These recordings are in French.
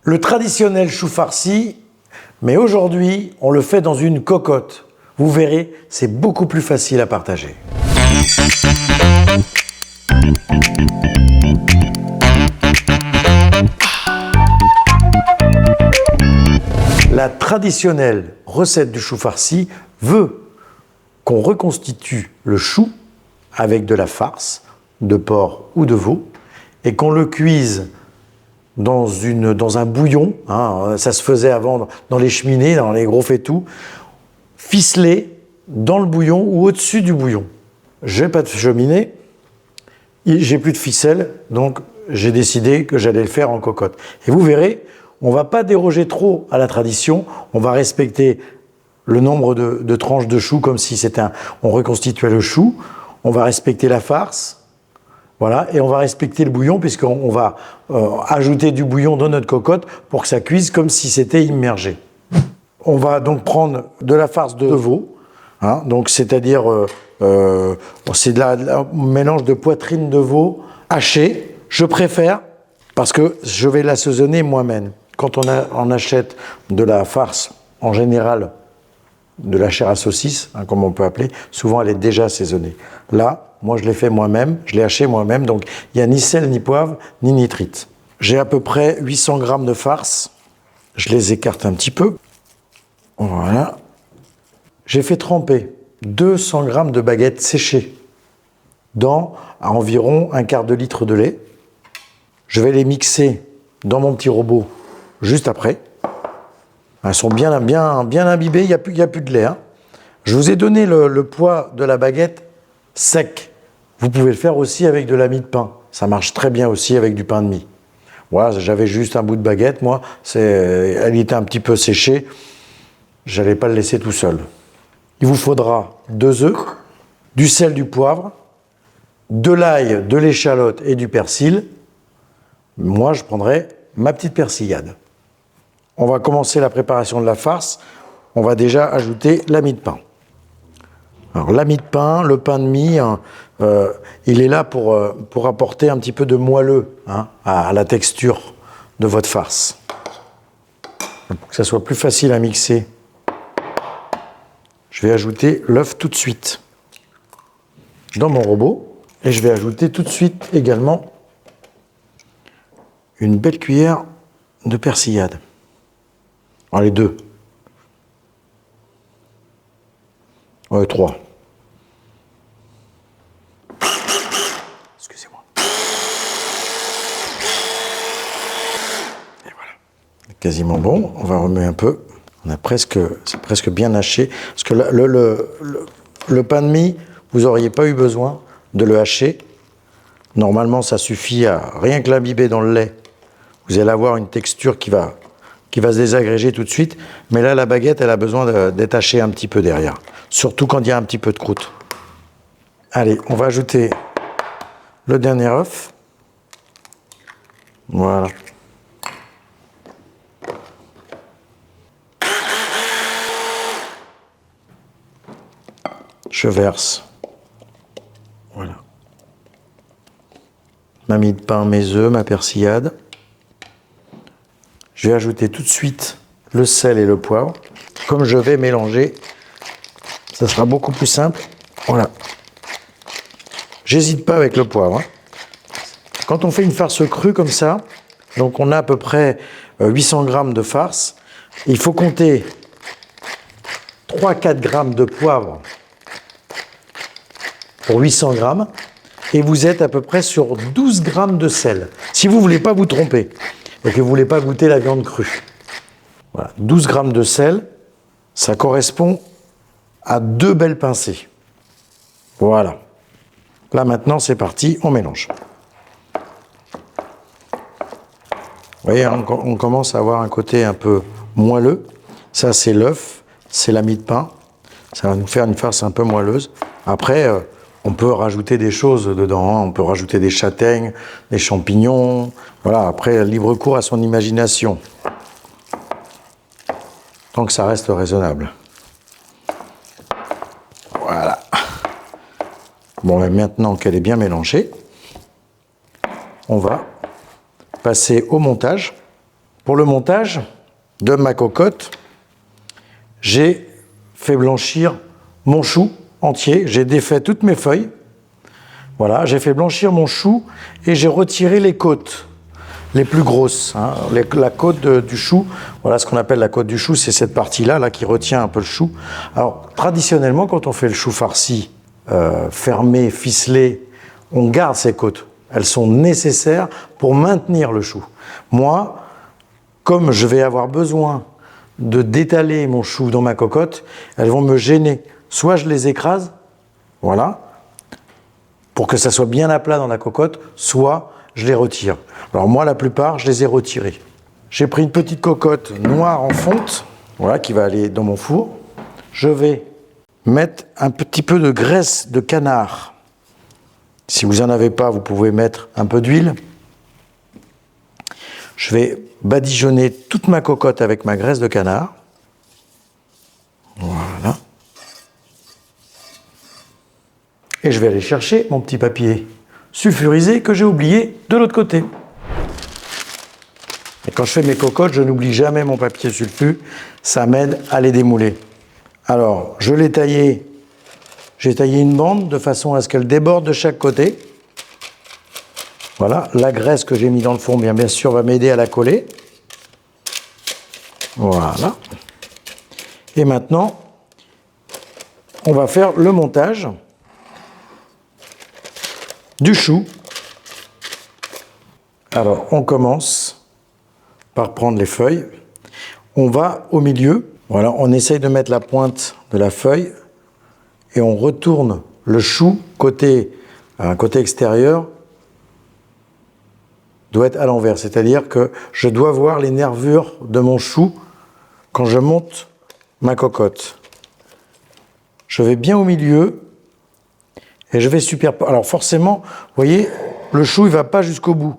Le traditionnel chou farci, mais aujourd'hui, on le fait dans une cocotte. Vous verrez, c'est beaucoup plus facile à partager. La traditionnelle recette du chou farci veut qu'on reconstitue le chou avec de la farce, de porc ou de veau, et qu'on le cuise dans un bouillon, hein, ça se faisait avant dans les cheminées, dans les gros faitout, ficelé dans le bouillon ou au-dessus du bouillon. J'ai pas de cheminée, j'ai plus de ficelle, donc j'ai décidé que j'allais le faire en cocotte. Et vous verrez, on ne va pas déroger trop à la tradition, on va respecter le nombre de tranches de chou comme si on reconstituait le chou, on va respecter la farce, voilà, et on va respecter le bouillon puisqu'on va ajouter du bouillon dans notre cocotte pour que ça cuise comme si c'était immergé. On va donc prendre de la farce de veau, hein, donc c'est-à-dire c'est un mélange de poitrine de veau hachée. Je préfère parce que je vais l'assaisonner moi-même. Quand on achète de la farce, en général, de la chair à saucisse, hein, comme on peut appeler, souvent elle est déjà assaisonnée. Là, moi je l'ai fait moi-même, je l'ai haché moi-même, donc il n'y a ni sel, ni poivre, ni nitrite. J'ai à peu près 800 grammes de farce, je les écarte un petit peu. Voilà. J'ai fait tremper 200 grammes de baguettes séchées dans à environ un quart de litre de lait. Je vais les mixer dans mon petit robot juste après. Elles sont bien imbibées, il n'y a plus de lait. Hein. Je vous ai donné le poids de la baguette sec. Vous pouvez le faire aussi avec de la mie de pain. Ça marche très bien aussi avec du pain de mie. Voilà, j'avais juste un bout de baguette, moi. Elle était un petit peu séchée. Je n'allais pas le laisser tout seul. Il vous faudra 2 œufs, du sel, du poivre, de l'ail, de l'échalote et du persil. Moi, je prendrai ma petite persillade. On va commencer la préparation de la farce. On va déjà ajouter la mie de pain. Alors, la mie de pain, le pain de mie, hein, il est là pour apporter un petit peu de moelleux hein, à la texture de votre farce. Pour que ça soit plus facile à mixer, je vais ajouter l'œuf tout de suite dans mon robot. Et je vais ajouter tout de suite également une belle cuillère de persillade. Alors, les 2. Ouais, 3. Excusez-moi. Et voilà. Quasiment bon. On va remuer un peu. C'est presque bien haché. Parce que le pain de mie, vous n'auriez pas eu besoin de le hacher. Normalement, ça suffit à rien que l'imbiber dans le lait. Vous allez avoir une texture qui va se désagréger tout de suite. Mais là, la baguette, elle a besoin d'être hachée un petit peu derrière. Surtout quand il y a un petit peu de croûte. Allez, on va ajouter le dernier œuf. Voilà. Je verse. Voilà. Ma mie de pain, mes œufs, ma persillade. Je vais ajouter tout de suite le sel et le poivre. Comme je vais mélanger, ça sera beaucoup plus simple. Voilà. J'hésite pas avec le poivre. Hein. Quand on fait une farce crue comme ça, donc on a à peu près 800 grammes de farce, il faut compter 3-4 grammes de poivre pour 800 grammes et vous êtes à peu près sur 12 grammes de sel. Si vous ne voulez pas vous tromper et que vous ne voulez pas goûter la viande crue. Voilà, 12 grammes de sel, ça correspond à 2 belles pincées. Voilà. Là maintenant c'est parti, on mélange. Vous voyez, on commence à avoir un côté un peu moelleux. Ça c'est l'œuf, c'est la mie de pain. Ça va nous faire une farce un peu moelleuse. Après, on peut rajouter des choses dedans. Hein. On peut rajouter des châtaignes, des champignons. Voilà, après, libre cours à son imagination. Tant que ça reste raisonnable. Voilà. Bon, et maintenant qu'elle est bien mélangée, on va passer au montage. Pour le montage de ma cocotte, j'ai fait blanchir mon chou entier. J'ai défait toutes mes feuilles. Voilà, j'ai fait blanchir mon chou et j'ai retiré les côtes les plus grosses. Hein. La côte du chou, voilà ce qu'on appelle la côte du chou, c'est cette partie-là là, qui retient un peu le chou. Alors, traditionnellement, quand on fait le chou farci fermé, ficelé, on garde ces côtes. Elles sont nécessaires pour maintenir le chou. Moi, comme je vais avoir besoin de d'étaler mon chou dans ma cocotte, elles vont me gêner. Soit je les écrase, voilà, pour que ça soit bien à plat dans la cocotte, soit je les retire. Alors moi, la plupart, je les ai retirés. J'ai pris une petite cocotte noire en fonte, voilà, qui va aller dans mon four. Je vais mettre un petit peu de graisse de canard. Si vous n'en avez pas, vous pouvez mettre un peu d'huile. Je vais badigeonner toute ma cocotte avec ma graisse de canard. Voilà. Et je vais aller chercher mon petit papier sulfurisé que j'ai oublié de l'autre côté. Et quand je fais mes cocottes, je n'oublie jamais mon papier sulfu. Ça m'aide à les démouler. Alors, je l'ai taillé. J'ai taillé une bande de façon à ce qu'elle déborde de chaque côté. Voilà, la graisse que j'ai mis dans le fond, bien sûr, va m'aider à la coller. Voilà. Et maintenant, on va faire le montage du chou. Alors, on commence par prendre les feuilles. On va au milieu. Voilà, on essaye de mettre la pointe de la feuille et on retourne le chou côté extérieur doit être à l'envers. C'est-à-dire que je dois voir les nervures de mon chou quand je monte ma cocotte. Je vais bien au milieu et je vais superposer. Alors forcément, vous voyez, le chou, il ne va pas jusqu'au bout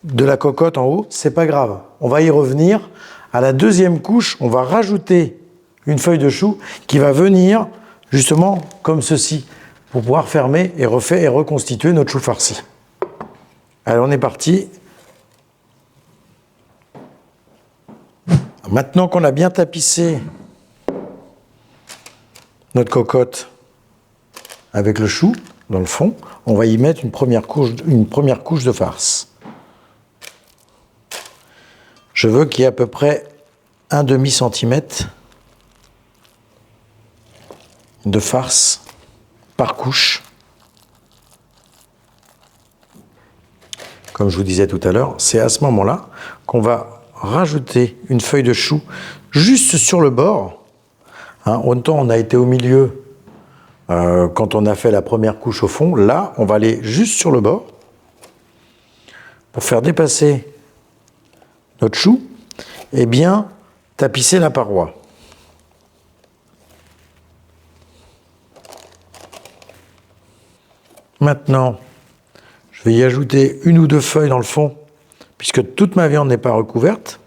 de la cocotte en haut. C'est pas grave. On va y revenir. À la deuxième couche, on va rajouter une feuille de chou qui va venir justement comme ceci pour pouvoir fermer et refaire et reconstituer notre chou farci. Allez, on est parti. Maintenant qu'on a bien tapissé notre cocotte avec le chou dans le fond, on va y mettre une première couche de farce. Je veux qu'il y ait à peu près 1/2 centimètre de farce par couche. Comme je vous disais tout à l'heure, c'est à ce moment-là qu'on va rajouter une feuille de chou juste sur le bord. Hein, autant on a été au milieu quand on a fait la première couche au fond. Là, on va aller juste sur le bord pour faire dépasser notre chou et bien tapisser la paroi. Maintenant, je vais y ajouter 1 ou 2 feuilles dans le fond, puisque toute ma viande n'est pas recouverte.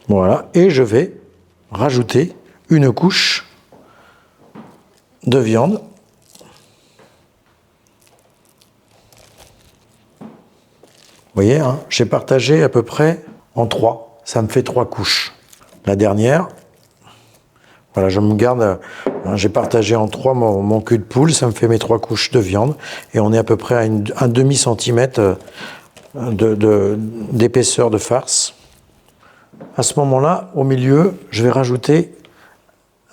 Voilà, et je vais rajouter une couche de viande. Vous voyez, hein, j'ai partagé à peu près en 3. Ça me fait 3 couches. La dernière, voilà, je me garde, j'ai partagé en 3 mon cul de poule, ça me fait mes 3 couches de viande, et on est à peu près à un 1/2 centimètre d'épaisseur de farce. À ce moment-là, au milieu, je vais rajouter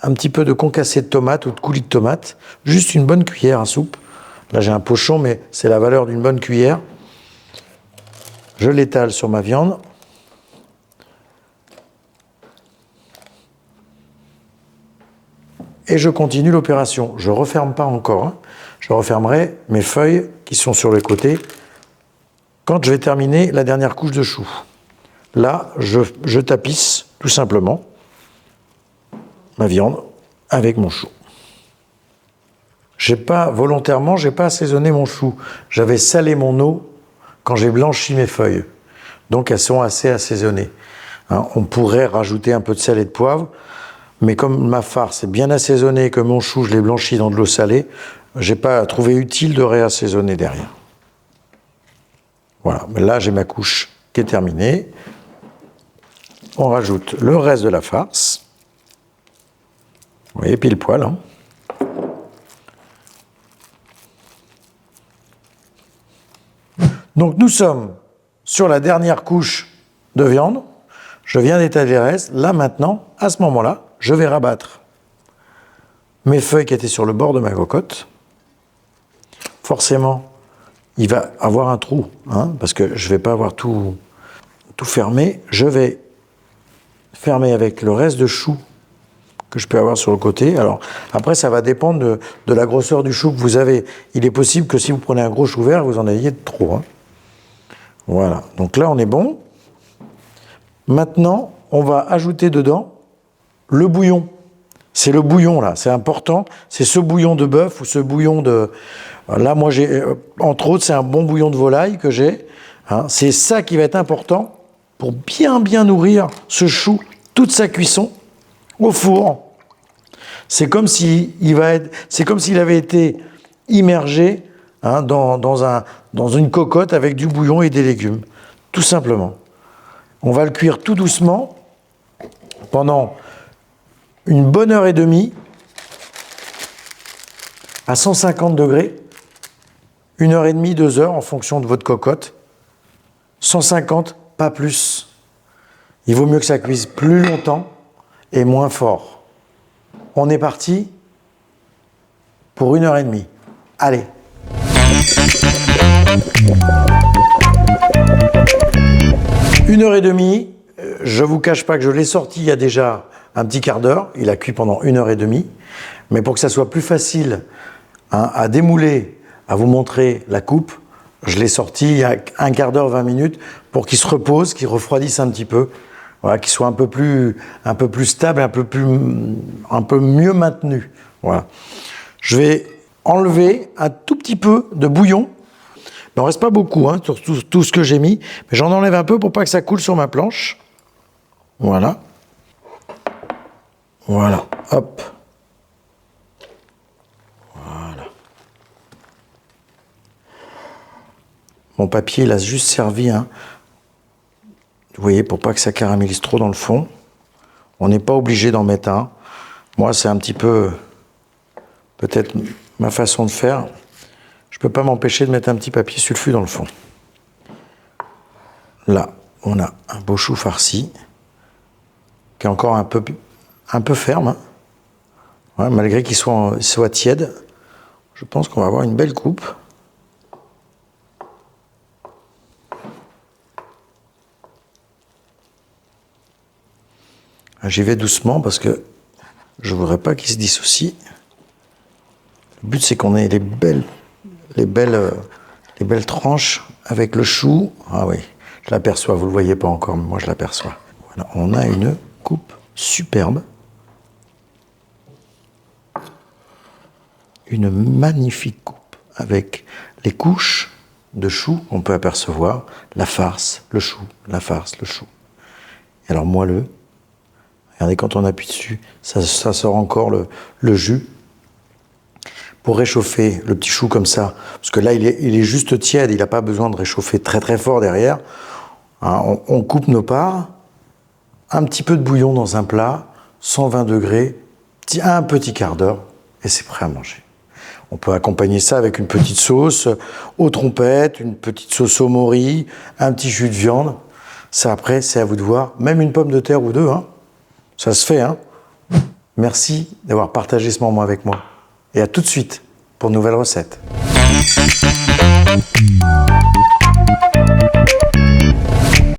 un petit peu de concassé de tomate ou de coulis de tomate, juste une bonne cuillère à soupe. Là, j'ai un pochon, mais c'est la valeur d'une bonne cuillère. Je l'étale sur ma viande. Et je continue l'opération. Je ne referme pas encore. Hein. Je refermerai mes feuilles qui sont sur le côté quand je vais terminer la dernière couche de chou. Là, je tapisse tout simplement ma viande avec mon chou. Volontairement, je n'ai pas assaisonné mon chou. J'avais salé mon eau quand j'ai blanchi mes feuilles. Donc elles sont assez assaisonnées. Hein, on pourrait rajouter un peu de sel et de poivre, mais comme ma farce est bien assaisonnée et que mon chou, je l'ai blanchi dans de l'eau salée, je n'ai pas trouvé utile de réassaisonner derrière. Voilà, mais là j'ai ma couche qui est terminée. On rajoute le reste de la farce. Vous voyez, pile poil. Hein. Donc nous sommes sur la dernière couche de viande. Je viens d'étaler le reste. Là maintenant, à ce moment-là, je vais rabattre mes feuilles qui étaient sur le bord de ma cocotte. Forcément, il va avoir un trou, hein, parce que je ne vais pas avoir tout fermé. Je vais fermer avec le reste de chou que je peux avoir sur le côté. Alors après, ça va dépendre de la grosseur du chou que vous avez. Il est possible que si vous prenez un gros chou vert, vous en ayez de trop. Hein. Voilà, donc là on est bon. Maintenant, on va ajouter dedans le bouillon. C'est le bouillon là, c'est important. C'est ce bouillon de bœuf ou ce bouillon de... Là, moi j'ai, entre autres, c'est un bon bouillon de volaille que j'ai. Hein. C'est ça qui va être important pour bien nourrir ce chou, toute sa cuisson au four. C'est comme s'il avait été immergé hein, dans une cocotte avec du bouillon et des légumes, tout simplement. On va le cuire tout doucement pendant une bonne heure et demie à 150 degrés, 1 heure et demie, 2 heures en fonction de votre cocotte. 150, pas plus. Il vaut mieux que ça cuise plus longtemps et moins fort. On est parti pour 1 heure et demie. Allez. Une heure et demie, je ne vous cache pas que je l'ai sorti il y a déjà un petit quart d'heure. Il a cuit pendant 1 heure et demie. Mais pour que ça soit plus facile hein, à démouler, à vous montrer la coupe, je l'ai sorti il y a un quart d'heure, 20 minutes, pour qu'il se repose, qu'il refroidisse un petit peu. Voilà, qu'il soit un peu plus stable, un peu mieux maintenu. Voilà. Je vais enlever un tout petit peu de bouillon. Il n'en reste pas beaucoup hein, sur tout ce que j'ai mis, mais j'en enlève un peu pour pas que ça coule sur ma planche. Voilà. Voilà. Hop. Voilà. Mon papier, il a juste servi, hein, vous voyez, pour pas que ça caramélise trop dans le fond. On n'est pas obligé d'en mettre un. Moi, c'est un petit peu, peut-être, ma façon de faire. Je ne peux pas m'empêcher de mettre un petit papier sulfu dans le fond. Là, on a un beau chou farci, qui est encore un peu ferme. Hein. Ouais, malgré qu'il soit tiède, je pense qu'on va avoir une belle coupe. J'y vais doucement parce que je ne voudrais pas qu'il se dissocie. Le but, c'est qu'on ait les belles tranches avec le chou. Ah oui, je l'aperçois, vous ne le voyez pas encore, mais moi je l'aperçois. Voilà, on a une coupe superbe. Une magnifique coupe avec les couches de chou qu'on peut apercevoir, la farce, le chou, la farce, le chou. Et alors moelleux, regardez quand on appuie dessus, ça sort encore le jus. Pour réchauffer le petit chou comme ça, parce que là il est juste tiède, il n'a pas besoin de réchauffer très fort derrière, hein, on coupe nos parts, un petit peu de bouillon dans un plat, 120 degrés, un petit quart d'heure, et c'est prêt à manger. On peut accompagner ça avec une petite sauce aux trompettes, une petite sauce au mori, un petit jus de viande. Ça après, c'est à vous de voir, même une pomme de terre ou deux, hein. Ça se fait. Hein. Merci d'avoir partagé ce moment avec moi. Et à tout de suite pour de nouvelles recettes.